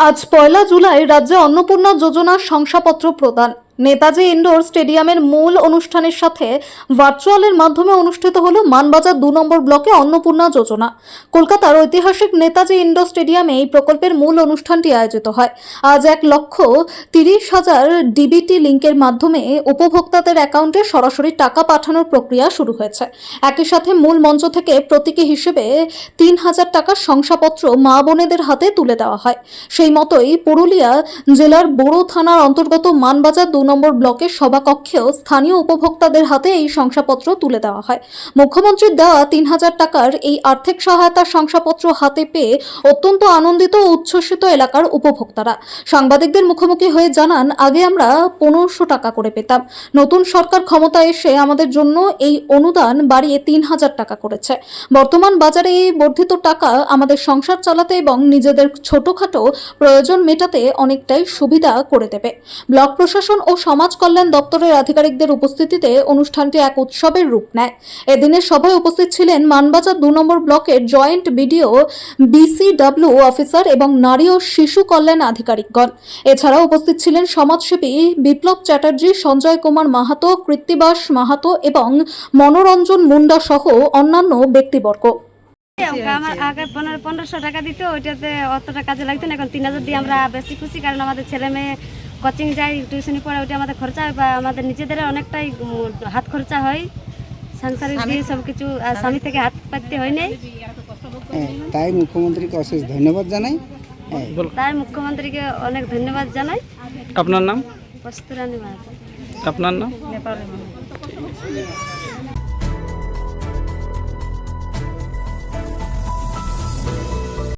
আজ ১লা জুলাই রাজ্যে অন্নপূর্ণা যোজনার শংসাপত্র প্রদান। নেতাজি ইন্ডোর স্টেডিয়ামের মূল অনুষ্ঠানের সাথে ভার্চুয়ালের মাধ্যমে অনুষ্ঠিত হলো মানবাজার ২ নম্বর ব্লকে অন্নপূর্ণা যোজনা। কলকাতার ঐতিহাসিক নেতাজি ইন্ডোর স্টেডিয়ামে এই প্রকল্পের মূল অনুষ্ঠানটি আয়োজিত হয়। আজ ১,৩০,০০০ ডিবিটি লিঙ্কের মাধ্যমে উপভোক্তাদের অ্যাকাউন্টে সরাসরি টাকা পাঠানোর প্রক্রিয়া শুরু হয়েছে। একই সাথে মূল মঞ্চ থেকে প্রতীকী হিসেবে ৩,০০০ টাকার শংসাপত্র মা বোনেদের হাতে তুলে দেওয়া হয়। সেই মতোই পুরুলিয়া জেলার বোড়ো থানার অন্তর্গত মানবাজার ২ নম্বর ব্লকের সভাকক্ষেও স্থানীয় উপভোক্তাদের হাতে এই শংসাপত্র তুলে দেওয়া হয়। মুখ্যমন্ত্রীর দেওয়া ৩,০০০ টাকার এই আর্থিক সহায়তার শংসাপত্র হাতে পেয়ে অত্যন্ত আনন্দিত ও উচ্ছ্বসিত এলাকার উপভোক্তারা। সাংবাদিকদের মুখোমুখি হয়ে জানান, আগে আমরা ১৫০০ টাকা করে পেতাম, নতুন সরকার ক্ষমতায় এসে আমাদের জন্য এই অনুদান বাড়িয়ে ৩,০০০ টাকা করেছে। বর্তমান বাজারে এই বর্ধিত টাকা আমাদের সংসার চালাতে এবং নিজেদের ছোটখাটো প্রয়োজন মেটাতে অনেকটাই সুবিধা করে দেবে। ব্লক প্রশাসন ও সমাজ কল্যাণ দপ্তরের আধিকারিকদের উপস্থিতিতে অনুষ্ঠানটি এক উৎসবের রূপ নেয়। এদিনের সভায় উপস্থিত ছিলেন মানবাজার ২ নম্বর ব্লকের জয়েন্ট বিডিও, বিসিডব্লিউ অফিসার এবং নারী ও শিশু কল্যাণ আধিকারিকগণ। এছাড়াও উপস্থিত ছিলেন সমাজসেবী বিপ্লব চ্যাটার্জি, সঞ্জয় কুমার মাহাতো, কৃত্তিবাস মাহাতো এবং মনোরঞ্জন মুন্ডা সহ অন্যান্য ব্যক্তিবর্গ। আমার আগে ১৫০০ টাকা দিত, ওইটাতে অতটা কাজে লাগতো না। এখন ৩,০০০ দিয়ে আমরা বেশি খুশি, কারণ আমাদের ছেলে মেয়ে কোচিং যায়, টিউশনি পড়ে, ওইটা আমাদের খরচা হয় বা আমাদের নিজেদের অনেকটাই হাত খরচা হয়, সাংসারিক দিয়ে সব কিছু। আর স্বামী থেকে হাত পাততে হয় নাই, তাই মুখ্যমন্ত্রীকে অশেষ ধন্যবাদ জানাই। তাই মুখ্যমন্ত্রীকে অনেক ধন্যবাদ জানাই। আপনার নাম? কস্তুরানী মাহাতো। আপনার নাম? নেপালি।